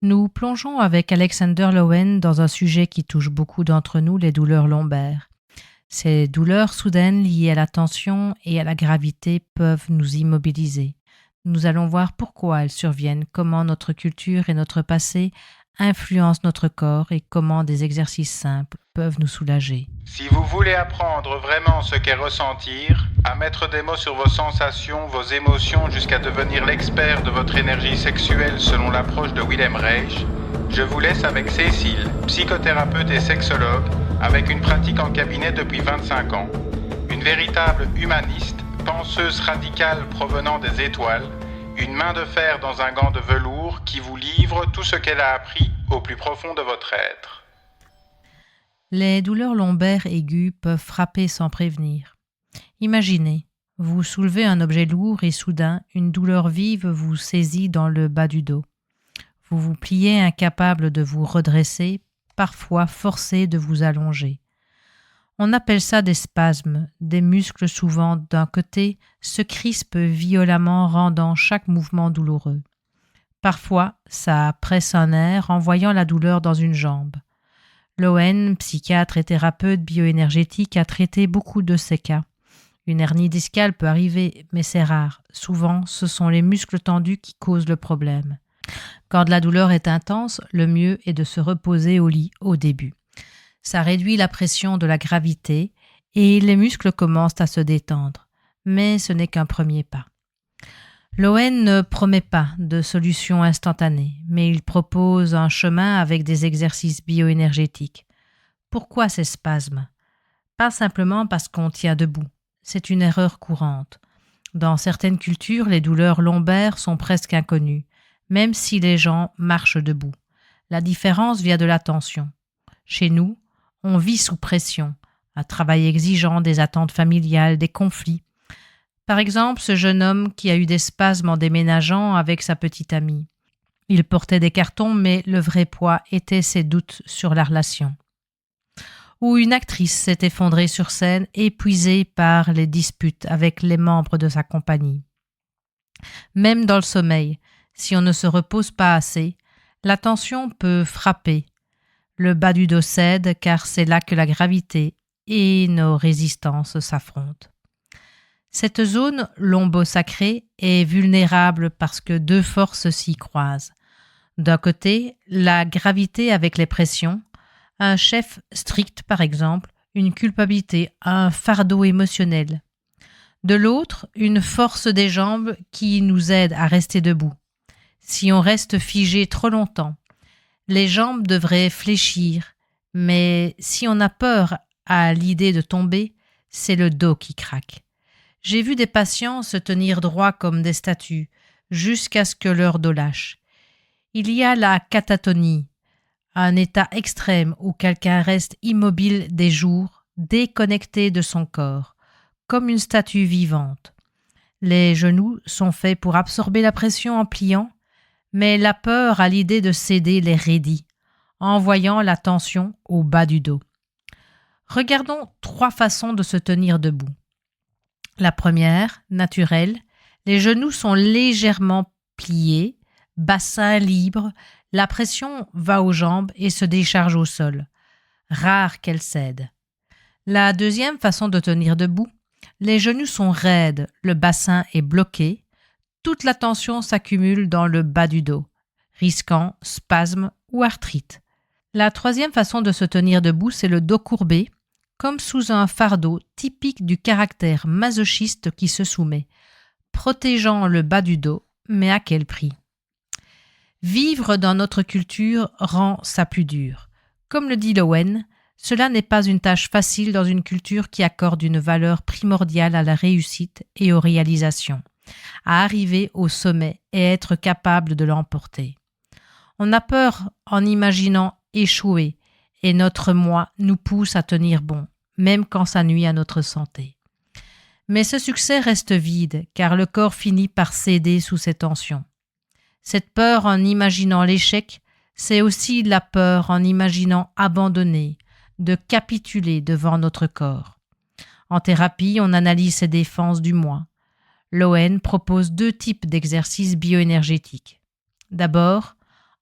Nous plongeons avec Alexander Lowen dans un sujet qui touche beaucoup d'entre nous, les douleurs lombaires. Ces douleurs soudaines liées à la tension et à la gravité peuvent nous immobiliser. Nous allons voir pourquoi elles surviennent, comment notre culture et notre passé influencent notre corps et comment des exercices simples peuvent nous soulager. Si vous voulez apprendre vraiment ce qu'est ressentir, à mettre des mots sur vos sensations, vos émotions jusqu'à devenir l'expert de votre énergie sexuelle selon l'approche de Willem Reich, je vous laisse avec Cécile, psychothérapeute et sexologue, avec une pratique en cabinet depuis 25 ans. Une véritable humaniste, penseuse radicale provenant des étoiles, une main de fer dans un gant de velours qui vous livre tout ce qu'elle a appris au plus profond de votre être. Les douleurs lombaires aiguës peuvent frapper sans prévenir. Imaginez, vous soulevez un objet lourd et soudain, une douleur vive vous saisit dans le bas du dos. Vous vous pliez incapable de vous redresser, parfois forcé de vous allonger. On appelle ça des spasmes, des muscles souvent d'un côté se crispent violemment rendant chaque mouvement douloureux. Parfois, ça presse un nerf envoyant la douleur dans une jambe. Lowen, psychiatre et thérapeute bioénergétique, a traité beaucoup de ces cas. Une hernie discale peut arriver, mais c'est rare. Souvent, ce sont les muscles tendus qui causent le problème. Quand la douleur est intense, le mieux est de se reposer au lit au début. Ça réduit la pression de la gravité et les muscles commencent à se détendre. Mais ce n'est qu'un premier pas. Lowen ne promet pas de solution instantanée, mais il propose un chemin avec des exercices bioénergétiques. Pourquoi ces spasmes ? Pas simplement parce qu'on tient debout. C'est une erreur courante. Dans certaines cultures, les douleurs lombaires sont presque inconnues, même si les gens marchent debout. La différence vient de la tension. Chez nous, on vit sous pression, un travail exigeant, des attentes familiales, des conflits. Par exemple, ce jeune homme qui a eu des spasmes en déménageant avec sa petite amie. Il portait des cartons, mais le vrai poids était ses doutes sur la relation. Ou une actrice s'est effondrée sur scène, épuisée par les disputes avec les membres de sa compagnie. Même dans le sommeil, si on ne se repose pas assez, la tension peut frapper. Le bas du dos cède car c'est là que la gravité et nos résistances s'affrontent. Cette zone lombo-sacrée est vulnérable parce que deux forces s'y croisent. D'un côté, la gravité avec les pressions, un chef strict par exemple, une culpabilité, un fardeau émotionnel. De l'autre, une force des jambes qui nous aide à rester debout. Si on reste figé trop longtemps, les jambes devraient fléchir, mais si on a peur à l'idée de tomber, c'est le dos qui craque. J'ai vu des patients se tenir droit comme des statues, jusqu'à ce que leur dos lâche. Il y a la catatonie, un état extrême où quelqu'un reste immobile des jours, déconnecté de son corps, comme une statue vivante. Les genoux sont faits pour absorber la pression en pliant, mais la peur à l'idée de céder les raidit, envoyant la tension au bas du dos. Regardons 3 façons de se tenir debout. La première, naturelle, les genoux sont légèrement pliés, bassin libre, la pression va aux jambes et se décharge au sol. Rare qu'elle cède. La deuxième façon de tenir debout, les genoux sont raides, le bassin est bloqué, toute la tension s'accumule dans le bas du dos, risquant spasme ou arthrite. La troisième façon de se tenir debout, c'est le dos courbé, comme sous un fardeau typique du caractère masochiste qui se soumet, protégeant le bas du dos, mais à quel prix ? Vivre dans notre culture rend ça plus dur. Comme le dit Lowen, cela n'est pas une tâche facile dans une culture qui accorde une valeur primordiale à la réussite et aux réalisations, à arriver au sommet et être capable de l'emporter. On a peur en imaginant échouer, et notre moi nous pousse à tenir bon, même quand ça nuit à notre santé. Mais ce succès reste vide, car le corps finit par céder sous ces tensions. Cette peur en imaginant l'échec, c'est aussi la peur en imaginant abandonner, de capituler devant notre corps. En thérapie, on analyse ces défenses du moi. Lowen propose 2 types d'exercices bioénergétiques. D'abord,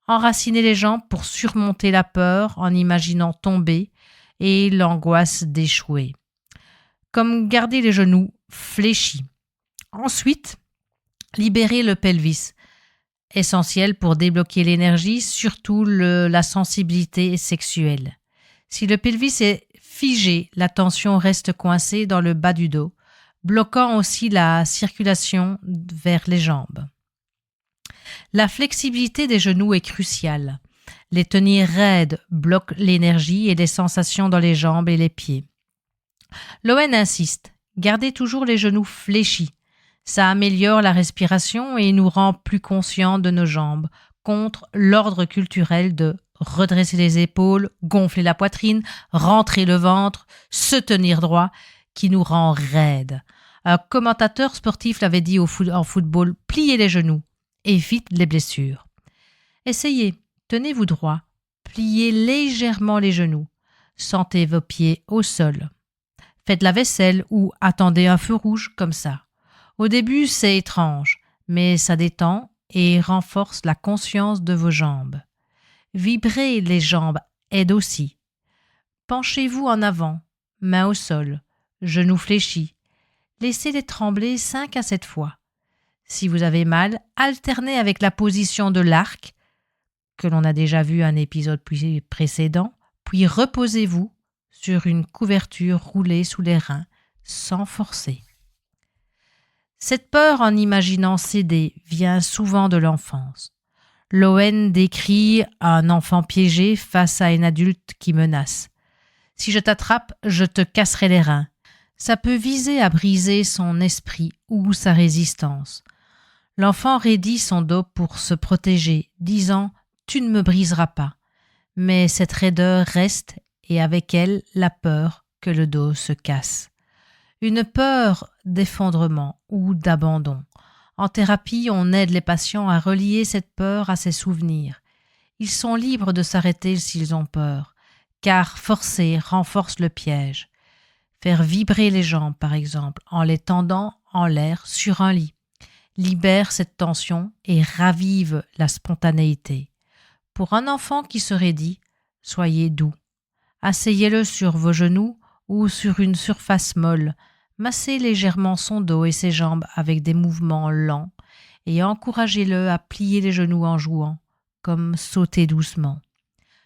Enraciner les jambes pour surmonter la peur en imaginant tomber et l'angoisse d'échouer. Comme garder les genoux fléchis. Ensuite, libérer le pelvis. Essentiel pour débloquer l'énergie, surtout la sensibilité sexuelle. Si le pelvis est figé, la tension reste coincée dans le bas du dos, bloquant aussi la circulation vers les jambes. La flexibilité des genoux est cruciale. Les tenir raides bloquent l'énergie et les sensations dans les jambes et les pieds. Lowen insiste, gardez toujours les genoux fléchis. Ça améliore la respiration et nous rend plus conscients de nos jambes, contre l'ordre culturel de redresser les épaules, gonfler la poitrine, rentrer le ventre, se tenir droit, qui nous rend raides. Un commentateur sportif l'avait dit en football, pliez les genoux, évite les blessures. Essayez, tenez-vous droit, pliez légèrement les genoux, sentez vos pieds au sol. Faites la vaisselle ou attendez un feu rouge comme ça. Au début, c'est étrange, mais ça détend et renforce la conscience de vos jambes. Vibrer les jambes aide aussi. Penchez-vous en avant, mains au sol, genoux fléchis. Laissez-les trembler 5 à 7 fois. Si vous avez mal, alternez avec la position de l'arc, que l'on a déjà vu un épisode précédent, puis reposez-vous sur une couverture roulée sous les reins, sans forcer. Cette peur en imaginant céder vient souvent de l'enfance. Lowen décrit un enfant piégé face à un adulte qui menace. « Si je t'attrape, je te casserai les reins ». Ça peut viser à briser son esprit ou sa résistance. L'enfant raidit son dos pour se protéger, disant « Tu ne me briseras pas ». Mais cette raideur reste et avec elle la peur que le dos se casse. Une peur d'effondrement ou d'abandon. En thérapie, on aide les patients à relier cette peur à ses souvenirs. Ils sont libres de s'arrêter s'ils ont peur, car forcer renforce le piège. Faire vibrer les jambes, par exemple, en les tendant en l'air sur un lit, libère cette tension et ravive la spontanéité. Pour un enfant qui se raidit, soyez doux. Asseyez-le sur vos genoux ou sur une surface molle. Massez légèrement son dos et ses jambes avec des mouvements lents et encouragez-le à plier les genoux en jouant, comme sauter doucement.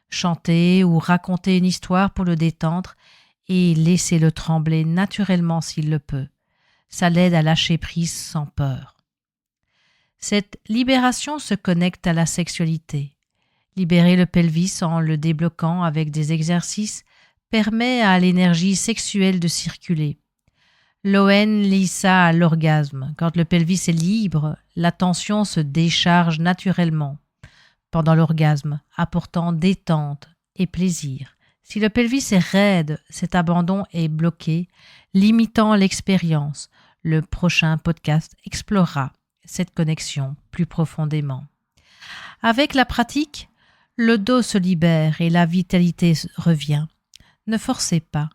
Chantez ou racontez une histoire pour le détendre et laissez-le trembler naturellement s'il le peut. Ça l'aide à lâcher prise sans peur. Cette libération se connecte à la sexualité. Libérer le pelvis en le débloquant avec des exercices permet à l'énergie sexuelle de circuler. Lowen lie ça à l'orgasme. Quand le pelvis est libre, la tension se décharge naturellement pendant l'orgasme, apportant détente et plaisir. Si le pelvis est raide, cet abandon est bloqué, limitant l'expérience. Le prochain podcast explorera cette connexion plus profondément. Avec la pratique, le dos se libère et la vitalité revient. Ne forcez pas.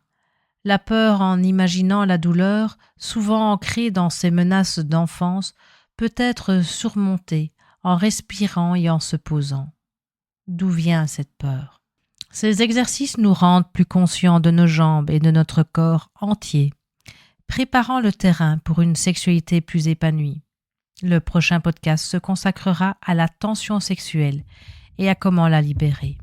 La peur en imaginant la douleur, souvent ancrée dans ces menaces d'enfance, peut être surmontée en respirant et en se posant. D'où vient cette peur? Ces exercices nous rendent plus conscients de nos jambes et de notre corps entier, préparant le terrain pour une sexualité plus épanouie. Le prochain podcast se consacrera à la tension sexuelle et à comment la libérer.